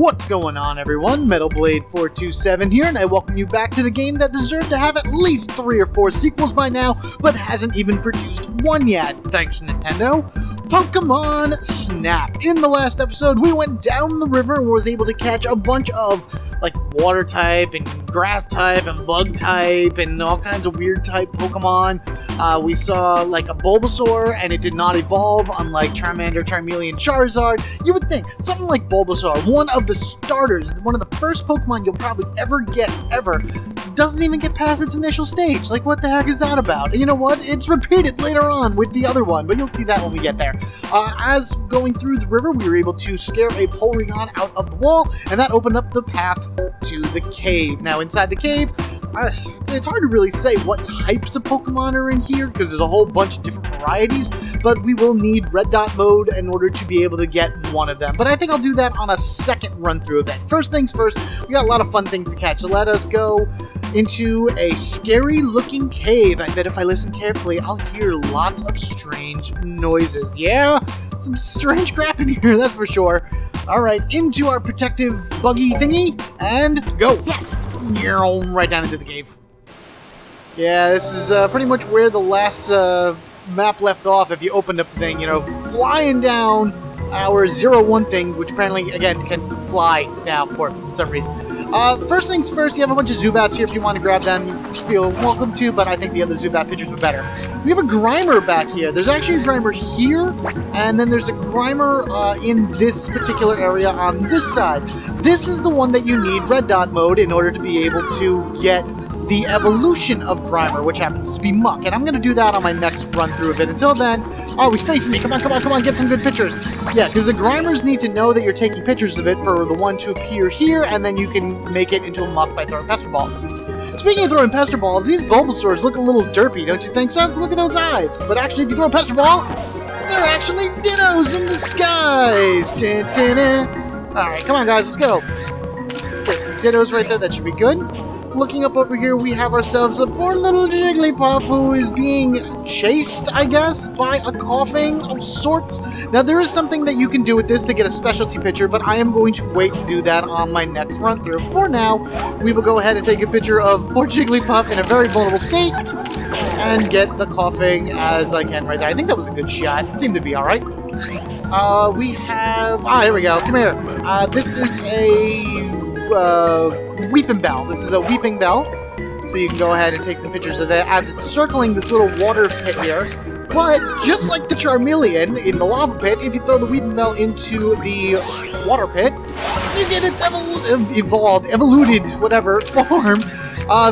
What's going on, everyone? MetalBlade427 here, and I welcome you back to the game that deserved to have at least 3 or 4 sequels by now, but hasn't even produced one yet, thanks Nintendo. Pokemon Snap. In the last episode, we went down the river and was able to catch a bunch of, like, water type, and grass type, and bug type, and all kinds of weird type Pokemon. We saw, like, a Bulbasaur, and it did not evolve, unlike Charmander, Charmeleon, Charizard. You would think something like Bulbasaur, one of the starters, one of the first Pokemon you'll probably ever get, doesn't even get past its initial stage. Like, what the heck is that about? And you know what? It's repeated later on with the other one, but you'll see that when we get there. As going through the river, we were able to scare a Porygon out of the wall, and that opened up the path to the cave. Now, inside the cave, it's hard to really say what types of Pokemon are in here, because there's a whole bunch of different varieties, but we will need red dot mode in order to be able to get one of them. But I think I'll do that on a second run-through of that. First things first, we got a lot of fun things to catch, so let us go into a scary-looking cave. I bet if I listen carefully, I'll hear lots of strange noises. Yeah, some strange crap in here, that's for sure. Alright, into our protective buggy thingy, and go! Yes! Right down into the cave. Yeah, this is pretty much where the last map left off if you opened up the thing, you know, flying down our 0-1 thing, which apparently, again, can fly now for some reason. First things first, you have a bunch of Zubats here if you want to grab them. You feel welcome to, but I think the other Zubat pictures were better. We have a Grimer back here. There's actually a Grimer here, and then there's a Grimer in this particular area on this side. This is the one that you need red dot mode in order to be able to get the evolution of Grimer, which happens to be Muck, and I'm going to do that on my next run-through of it. Until then, oh, he's facing me. Come on, get some good pictures. Yeah, because the Grimers need to know that you're taking pictures of it for the one to appear here, and then you can make it into a Muck by throwing Pester Balls. Speaking of throwing Pester Balls, these Bulbasaurs look a little derpy, don't you think so? Look at those eyes. But actually, if you throw a Pester Ball, they're actually Dittos in disguise. Alright, come on, guys, let's go. Get some Dittos right there. That should be good. Looking up over here, we have ourselves a poor little Jigglypuff who is being chased, I guess, by a Koffing of sorts. Now, there is something that you can do with this to get a specialty picture, but I am going to wait to do that on my next run-through. For now, we will go ahead and take a picture of poor Jigglypuff in a very vulnerable state and get the Koffing as I can right there. I think that was a good shot. It seemed to be alright. We have... here we go. Come here. This is a... Weeping Bell. This is a Weeping Bell, so you can go ahead and take some pictures of it as it's circling this little water pit here. But just like the Charmeleon in the lava pit, if you throw the Weeping Bell into the water pit, you get its evoluded, whatever, form.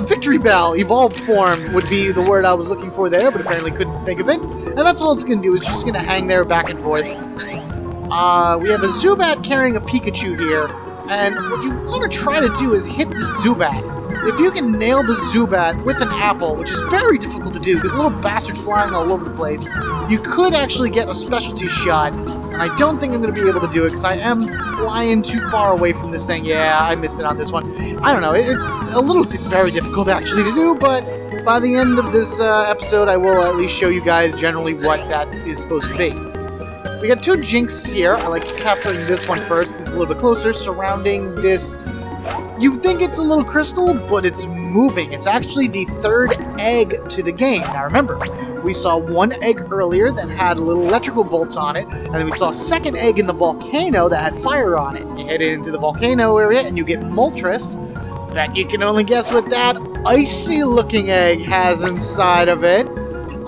Victory Bell, evolved form would be the word I was looking for there, but apparently couldn't think of it. And that's all it's going to do, it's just going to hang there back and forth. We have a Zubat carrying a Pikachu here. And what you want to try to do is hit the Zubat. If you can nail the Zubat with an apple, which is very difficult to do because little bastards flying all over the place, you could actually get a specialty shot. And I don't think I'm going to be able to do it because I am flying too far away from this thing. Yeah, I missed it on this one. I don't know. It's very difficult actually to do, but by the end of this episode, I will at least show you guys generally what that is supposed to be. We got 2 Jinx here. I like capturing this one first because it's a little bit closer, surrounding this. You'd think it's a little crystal, but it's moving. It's actually the 3rd egg to the game. Now remember, we saw 1 egg earlier that had little electrical bolts on it, and then we saw a 2nd egg in the volcano that had fire on it. You head into the volcano area and you get Moltres. Bet you can only guess what that icy-looking egg has inside of it.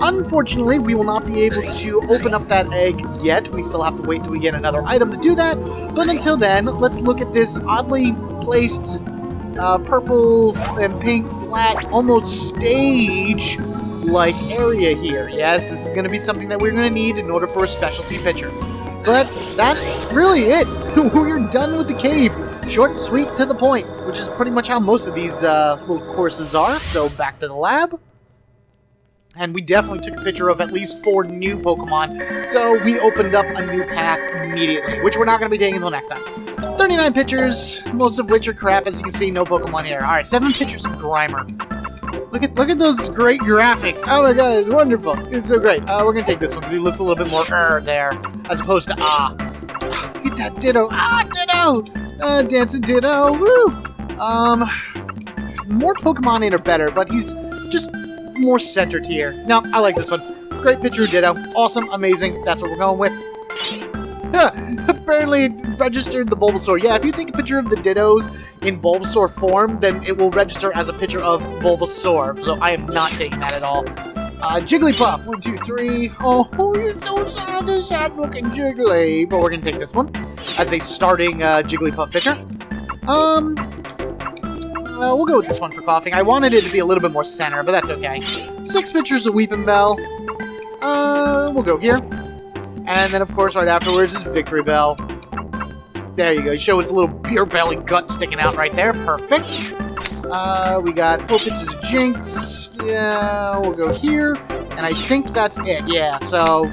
Unfortunately, we will not be able to open up that egg yet. We still have to wait till we get another item to do that. But until then, let's look at this oddly placed purple and pink flat, almost stage-like area here. Yes, this is going to be something that we're going to need in order for a specialty picture. But that's really it. We're done with the cave. Short, sweet, to the point, which is pretty much how most of these little courses are. So back to the lab. And we definitely took a picture of at least 4 new Pokemon, so we opened up a new path immediately, which we're not going to be taking until next time. 39 pictures, most of which are crap, as you can see, no Pokemon here. Alright, 7 pictures of Grimer. Look at those great graphics. Oh my god, it's wonderful. It's so great. We're going to take this one, because he looks a little bit more there, as opposed to Look at that Ditto. Ditto! Dancing Ditto, woo! More Pokemon in are better, but he's just more centered here. No, I like this one. Great picture of Ditto. Awesome, amazing. That's what we're going with. Apparently it registered the Bulbasaur. Yeah, if you take a picture of the Dittos in Bulbasaur form, then it will register as a picture of Bulbasaur. So I am not taking that at all. Jigglypuff. 1, 2, 3. Oh, you're so sad looking Jiggly. But we're going to take this one as a starting Jigglypuff picture. We'll go with this one for Koffing. I wanted it to be a little bit more center, but that's okay. 6 pictures of Weeping Bell. We'll go here. And then, of course, right afterwards is Victory Bell. There you go. You show its little beer belly gut sticking out right there. Perfect. We got 4 pictures of Jinx. Yeah, we'll go here. And I think that's it. Yeah, so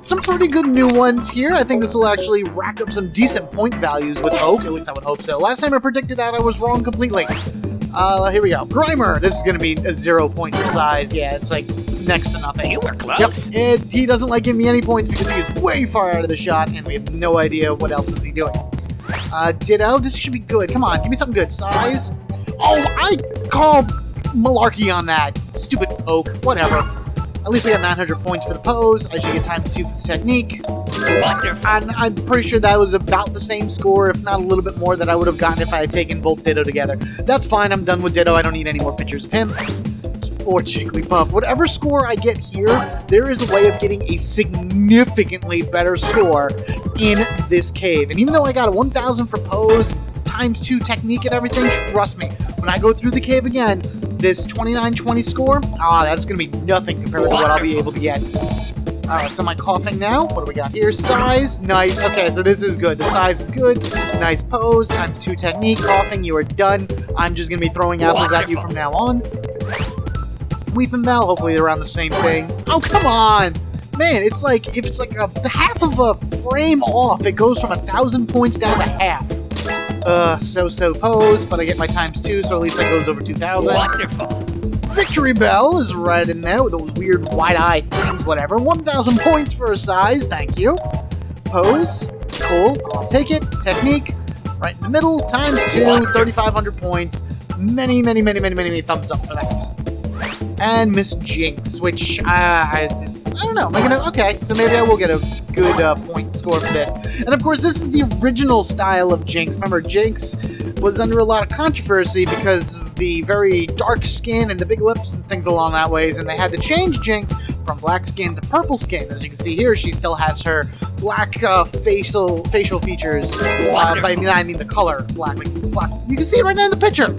some pretty good new ones here. I think this will actually rack up some decent point values with Oak. At least I would hope so. Last time I predicted that, I was wrong completely. Here we go. Grimer. This is going to be a 0 point for size. Yeah, it's like next to nothing. You were close. Yep. He doesn't like giving me any points because he is way far out of the shot, and we have no idea what else is he doing. Ditto. This should be good. Come on, give me something good. Size. Oh, I call malarkey on that. Stupid Oak. Whatever. At least I got 900 points for the pose. I should get ×2 for the technique. Wonderful. And I'm pretty sure that was about the same score, if not a little bit more, that I would have gotten if I had taken both Ditto together. That's fine. I'm done with Ditto. I don't need any more pictures of him. Or Jigglypuff. Whatever score I get here, there is a way of getting a significantly better score in this cave. And even though I got a 1,000 for pose, ×2 technique and everything, trust me, when I go through the cave again, this 2920 score, that's going to be nothing compared to what I'll be able to get. Alright, so my Koffing now. What do we got here? Size. Nice. Okay, so this is good. The size is good. Nice pose. ×2 technique. Koffing, you are done. I'm just going to be throwing apples at you from now on. Weeping Bell, hopefully they're around the same thing. Oh, come on! Man, it's like, if it's like a half of a frame off, it goes from 1,000 points down to half. So pose, but I get my ×2, so at least that goes over 2,000. Wonderful. Victory Bell is right in there with those weird wide-eye things, whatever. 1,000 points for a size, thank you. Pose, cool, I'll take it. Technique, right in the middle, ×2, 3,500 points. Many thumbs up for that. And Miss Jinx, which, I don't know, am I gonna, okay, so maybe I will get a good point score for this. And of course, this is the original style of Jinx. Remember, Jinx was under a lot of controversy because of the very dark skin and the big lips and things along that ways, and they had to change Jinx from black skin to purple skin. As you can see here, she still has her black facial features. By I mean the color black. You can see it right there in the picture.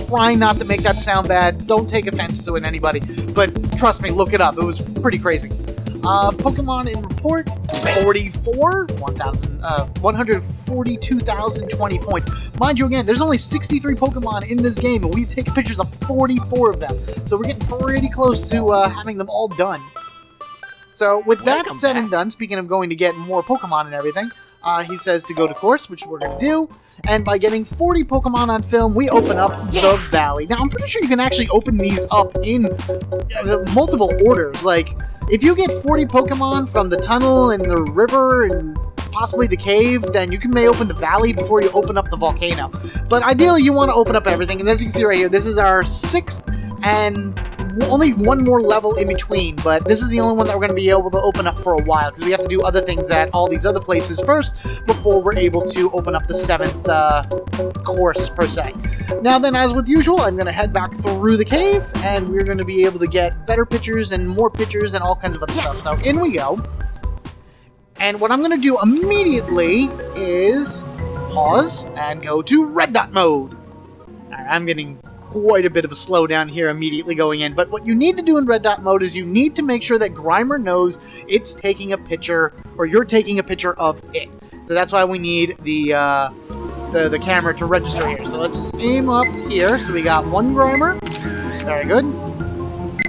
Try not to make that sound bad. Don't take offense to it, anybody. But trust me, look it up. It was pretty crazy. Pokemon in report, 44, 142,020 points. Mind you, again, there's only 63 Pokemon in this game, and we've taken pictures of 44 of them. So we're getting pretty close to having them all done. So with that said and done, speaking of going to get more Pokemon and everything, he says to go to course, which we're going to do. And by getting 40 Pokemon on film, we open up the valley. Now, I'm pretty sure you can actually open these up in multiple orders. Like, if you get 40 Pokemon from the tunnel and the river and possibly the cave, then you may open the valley before you open up the volcano. But ideally, you want to open up everything. And as you can see right here, this is our 6th and only one more level in between, but this is the only one that we're going to be able to open up for a while, because we have to do other things at all these other places first before we're able to open up the 7th course, per se. Now then, as with usual, I'm going to head back through the cave, and we're going to be able to get better pictures and more pictures and all kinds of other stuff. So in we go. And what I'm going to do immediately is pause and go to red dot mode. Alright, I'm getting quite a bit of a slowdown here immediately going in, but what you need to do in red dot mode is you need to make sure that Grimer knows it's taking a picture, or you're taking a picture of it. So that's why we need the camera to register here. So let's just aim up here. So we got 1 Grimer. Very good.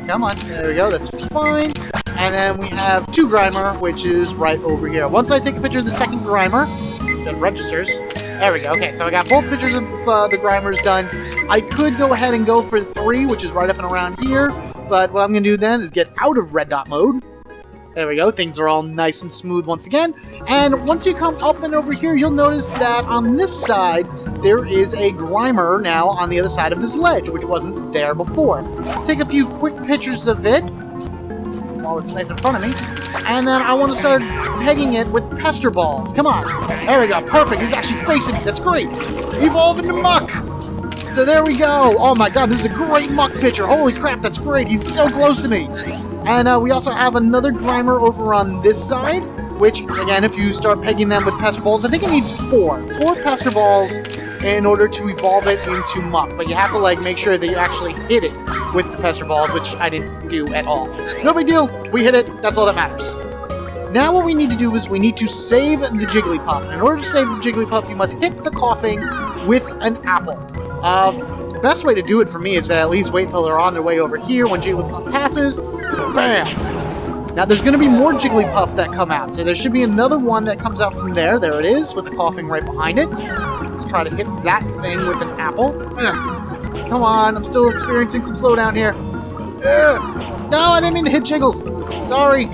Come on. There we go. That's fine. And then we have 2 Grimer, which is right over here. Once I take a picture of the 2nd Grimer, that registers. There we go. Okay, so I got both pictures of the Grimers done. I could go ahead and go for 3, which is right up and around here, but what I'm going to do then is get out of red dot mode, There we go. Things are all nice and smooth once again. And once you come up and over here, you'll notice that on this side, there is a grimer now on the other side of this ledge, which wasn't there before. Take a few quick pictures of it while it's nice in front of me. And then I want to start pegging it with pester balls. Come on. There we go. Perfect. He's actually facing me. That's great. Evolve into muck. So there we go. Oh my god, this is a great muck picture. Holy crap, that's great. He's so close to me. And we also have another grimer over on this side, which, again, if you start pegging them with pester balls, I think it needs 4 pester balls in order to evolve it into muck. But you have to, like, make sure that you actually hit it with the pester balls, which I didn't do at all. No big deal. We hit it. That's all that matters. Now what we need to do is we need to save the Jigglypuff. And in order to save the Jigglypuff, you must hit the Koffing with an apple. The best way to do it for me is to at least wait until they're on their way over here. When Jigglypuff passes, bam! Now there's going to be more Jigglypuff that come out, so there should be another one that comes out from there. There it is, with the Koffing right behind it. Let's try to hit that thing with an apple. Ugh. Come on, I'm still experiencing some slowdown here. Ugh. No, I didn't mean to hit Jiggles. Sorry.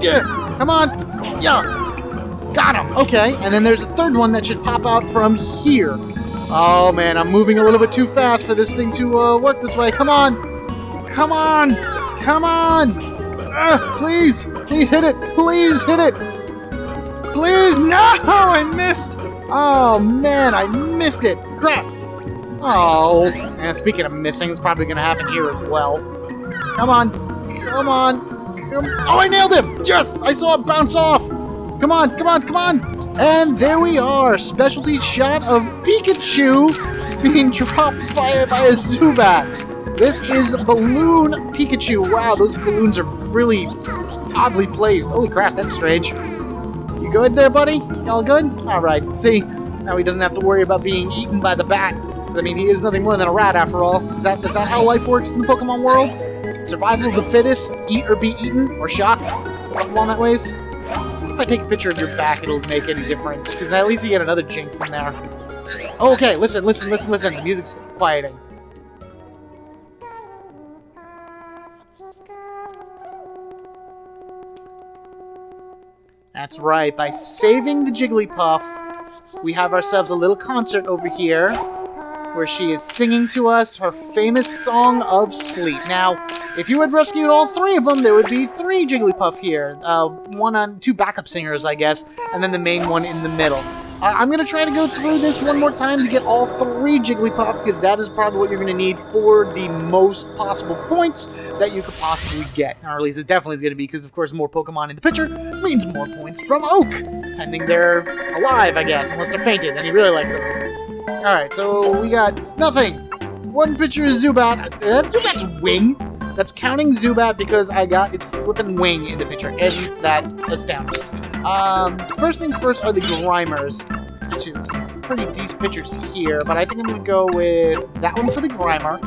Yeah. Come on. Yeah. Got him. Okay, and then there's a third one that should pop out from here. Oh man, I'm moving a little bit too fast for this thing to work this way. Come on! Come on! Come on! Please! Please hit it! Please hit it! Please! No! I missed! Oh man, I missed it! Crap! Oh. And speaking of missing, it's probably going to happen here as well. Come on! Come on! Oh, I nailed him! Yes! I saw it bounce off! Come on! Come on! Come on! And there we are, specialty shot of Pikachu being dropped by a Zubat. This is Balloon Pikachu. Wow, those balloons are really oddly placed. Holy crap, that's strange. You good there, buddy? All good? Alright, see, now he doesn't have to worry about being eaten by the bat. I mean, he is nothing more than a rat after all. Is that how life works in the Pokemon world? Survival of the fittest, eat or be eaten, or shocked? Something along that ways? If I take a picture of your back, it'll make any difference, because at least you get another Jinx in there. Okay, listen. The music's quieting. That's right, by saving the Jigglypuff, we have ourselves a little concert over here, where she is singing to us her famous song of sleep. Now, if you had rescued all 3 of them, there would be 3 Jigglypuff here. 2 backup singers, I guess, and then the main one in the middle. I'm going to try to go through this one more time to get all 3 Jigglypuff, because that is probably what you're going to need for the most possible points that you could possibly get. Or at least it definitely is going to be, because of course more Pokemon in the picture means more points from Oak. Pending they're alive, I guess, unless they're fainted, and he really likes those. Alright, so we got nothing. One picture is Zubat. That's Zubat's wing. That's counting Zubat because I got its flippin' wing in the picture. Isn't that astounding? First things first are the Grimers, which is pretty decent pictures here, but I think I'm going to go with that one for the Grimer,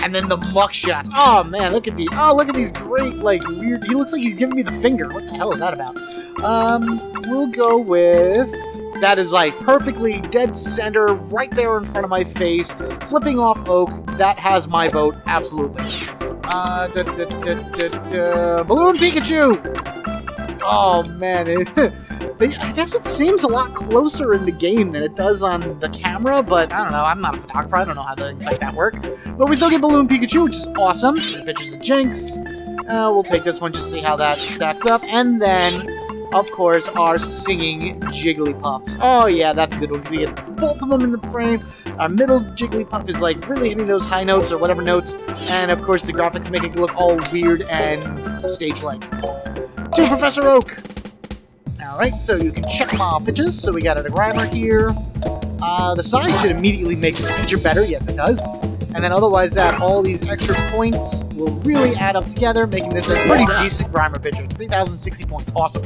and then the muck shots. Oh man, look at these great, like, weird, he looks like he's giving me the finger. What the hell is that about? We'll go with... That is like perfectly dead center, right there in front of my face, flipping off Oak. That has my vote, absolutely. Balloon Pikachu! Oh man, I guess it seems a lot closer in the game than it does on the camera, but I don't know, I'm not a photographer, I don't know how things like that work. But we still get Balloon Pikachu, which is awesome. The pictures of Jinx. We'll take this one just to see how that stacks up, and then... of course, our singing Jigglypuffs. Oh yeah, that's a good one, because you get both of them in the frame. Our middle Jigglypuff is like really hitting those high notes or whatever notes, and of course the graphics make it look all weird and stage-like. To Professor Oak! Alright, so you can check my pitches. So we got a Grimer here. The size should immediately make this picture better. Yes, it does. And then otherwise that, all these extra points will really add up together, making this a pretty decent Grimer picture. 3,060 points. Awesome.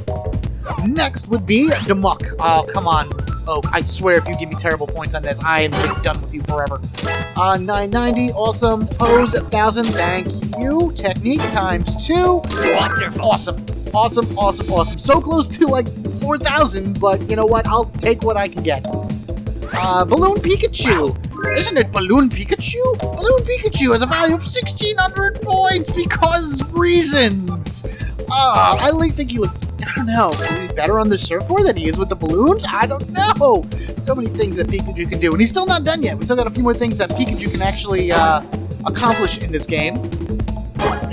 Next would be the Muck. Oh, come on. Oh, I swear if you give me terrible points on this, I am just done with you forever. 990. Awesome. Pose 1,000. Thank you. Technique times 2. Wonderful. Awesome. Awesome, awesome, awesome. So close to like 4,000, but you know what? I'll take what I can get. Balloon Pikachu. Isn't it Balloon Pikachu? Balloon Pikachu has a value of 1,600 points because reasons. I think he looks, I don't know, he's better on the surfboard than he is with the balloons? I don't know. So many things that Pikachu can do, and he's still not done yet. We still got a few more things that Pikachu can actually accomplish in this game.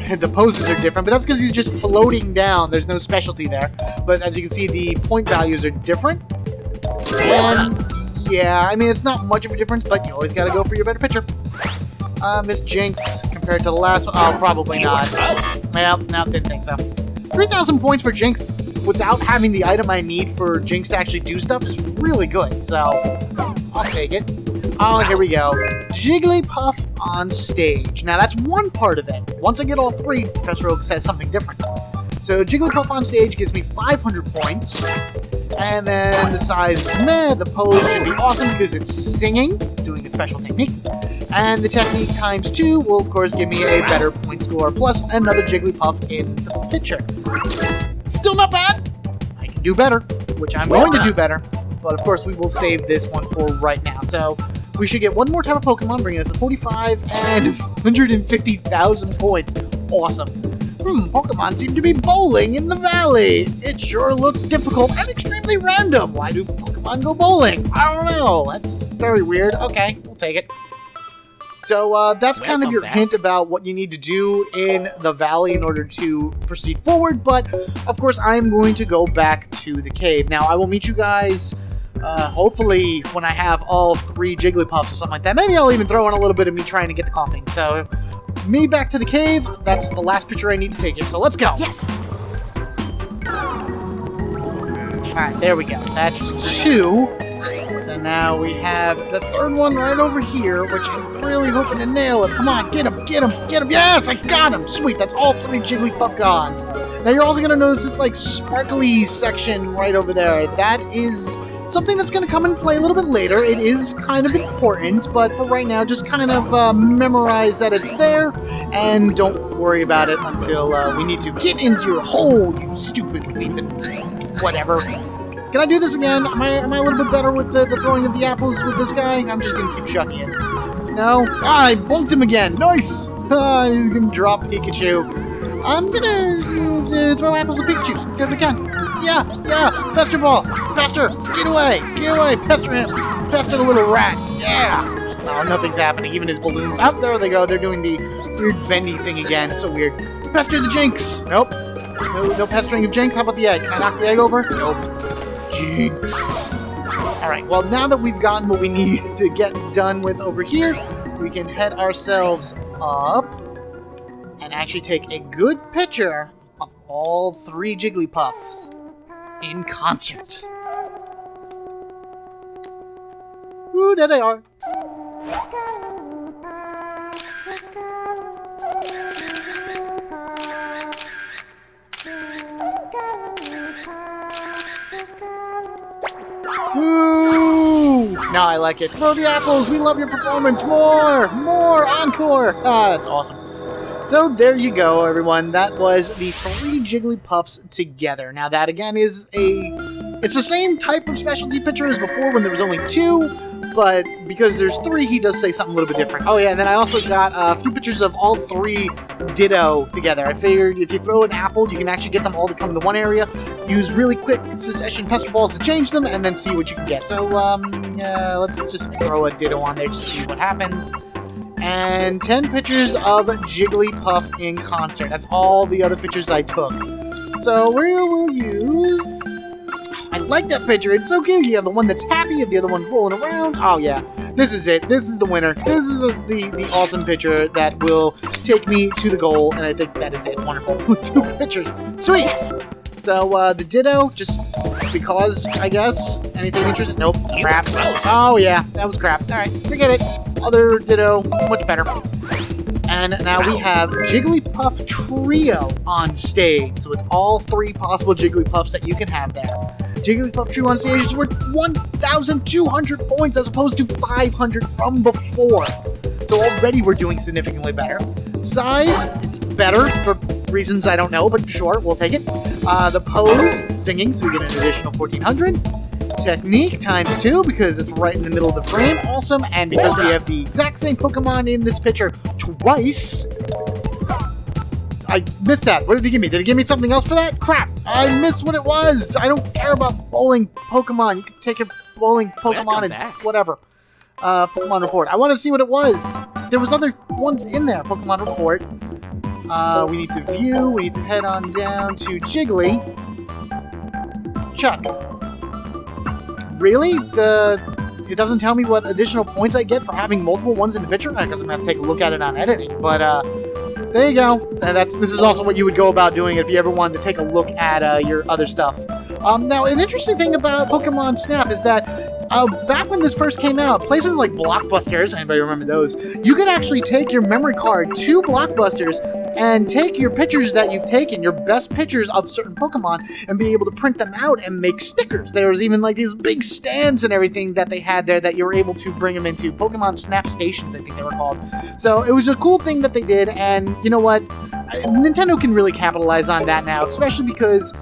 The poses are different, but that's because he's just floating down. There's no specialty there. But as you can see, the point values are different. And yeah, I mean, it's not much of a difference, but you always got to go for your better pitcher. Miss Jinx compared to the last one. Oh, probably not. Well, no, didn't think so. 3,000 points for Jinx without having the item I need for Jinx to actually do stuff is really good. So, I'll take it. Oh, and here we go. Jigglypuff on stage. Now, that's one part of it. Once I get all three, Professor Oak says something different. So, Jigglypuff on stage gives me 500 points. And then the size is meh. The pose should be awesome because it's singing, doing a special technique. And the technique times 2 will, of course, give me a better point score, plus another Jigglypuff in the picture. Still not bad. I can do better, which I'm going to do better. But, of course, we will save this one for right now. So, we should get one more type of Pokemon, bringing us to 45 and 150,000 points. Awesome. Pokemon seem to be bowling in the valley. It sure looks difficult and extremely random. Why do Pokemon go bowling? I don't know. That's very weird. Okay, we'll take it. So that's kind of your hint about what you need to do in the valley in order to proceed forward. But, of course, I'm going to go back to the cave. Now, I will meet you guys, hopefully, when I have all 3 Jigglypuffs or something like that. Maybe I'll even throw in a little bit of me trying to get the Koffings. So, me back to the cave. That's the last picture I need to take here. So, let's go. Yes. Alright, there we go. That's 2. So now we have the 3rd one right over here, which I'm really hoping to nail it. Come on, get him, get him, get him. Yes, I got him. Sweet, that's all 3 Jigglypuff gone. Now you're also going to notice this like sparkly section right over there. That is something that's going to come and play a little bit later. It is kind of important, but for right now, just kind of memorize that it's there, and don't worry about it until we need to. Get into your hole, you stupid whatever. Can I do this again? Am I a little bit better with the throwing of the apples with this guy? I'm just going to keep chucking it. No? Ah, I bunked him again. Nice! Ah, he's going to drop Pikachu. I'm going to throw apples at Pikachu, because I can. Yeah, Pester Ball. Pester, get away, pester him. Pester the little rat. Yeah. Oh, nothing's happening. Even his balloons. Oh, there they go. They're doing the weird bendy thing again. So weird. Pester the Jinx. Nope. No pestering of Jinx. How about the egg? Can I knock the egg over? Nope. Jinx. Alright, well, now that we've gotten what we need to get done with over here, we can head ourselves up and actually take a good picture of all 3 Jigglypuffs in concert. Ooh, there they are. Woo! Now I like it. Throw the apples! We love your performance! More! Encore! Ah, that's awesome. So there you go, everyone. That was the 3 Jigglypuffs together. Now that, again, is it's the same type of specialty picture as before when there was only 2, but because there's 3, he does say something a little bit different. Oh yeah, and then I also got a few pictures of all 3 Ditto together. I figured if you throw an apple, you can actually get them all to come to one area, use really quick succession pester balls to change them, and then see what you can get. So, let's just throw a Ditto on there to see what happens. And 10 pictures of Jigglypuff in concert. That's all the other pictures I took. So we will use... I like that picture. It's so cute. You have the one that's happy. You have the other one rolling around. Oh, yeah. This is it. This is the winner. This is the awesome picture that will take me to the goal. And I think that is it. Wonderful. 2 pictures. Sweet. So, the Ditto, just because, I guess. Anything interesting? Nope. Crap. Oh, yeah. That was crap. All right. Forget it. Other Ditto. Much better. And now we have Jigglypuff Trio on stage. So it's all 3 possible Jigglypuffs that you can have there. Jigglypuff Trio on stage is worth 1,200 points as opposed to 500 from before. So already we're doing significantly better. Size, it's better for reasons I don't know, but sure, we'll take it. The pose, singing, so we get an additional 1,400. Technique times 2 because it's right in the middle of the frame. Awesome. And because we have the exact same Pokemon in this picture twice, I missed that. What did he give me? Did he give me something else for that? Crap! I missed what it was! I don't care about bowling Pokemon. You can take your bowling Pokemon and whatever. Pokemon Report. I want to see what it was. There was other ones in there. Pokemon Report. We need to view. We need to head on down to Jiggly. Check. Really? It doesn't tell me what additional points I get for having multiple ones in the picture? I guess I'm going to have to take a look at it on editing. But, there you go. This is also what you would go about doing if you ever wanted to take a look at your other stuff. Now, an interesting thing about Pokemon Snap is that back when this first came out, places like Blockbusters, anybody remember those, you could actually take your memory card to Blockbusters and take your pictures that you've taken, your best pictures of certain Pokemon, and be able to print them out and make stickers. There was even like these big stands and everything that they had there that you were able to bring them into. Pokemon Snap Stations, I think they were called. So it was a cool thing that they did, and you know what? Nintendo can really capitalize on that now, especially because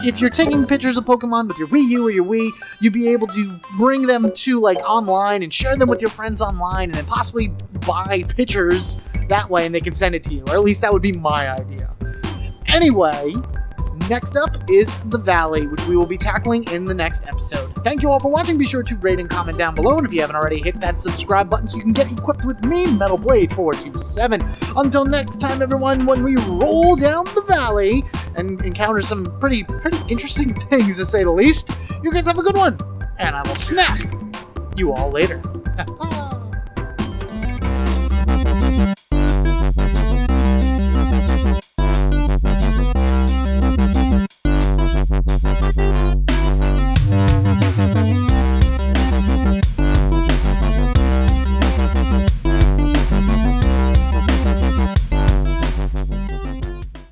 if you're taking pictures of Pokemon with your Wii U or your Wii, you'd be able to bring them to like online and share them with your friends online and then possibly buy pictures that way and they can send it to you. Or at least that would be my idea. Anyway, next up is the Valley, which we will be tackling in the next episode. Thank you all for watching. Be sure to rate and comment down below. And if you haven't already, hit that subscribe button so you can get equipped with me, Metal Blade 427. Until next time, everyone, when we roll down the valley and encounter some pretty interesting things, to say the least, you guys have a good one. And I will snap you all later.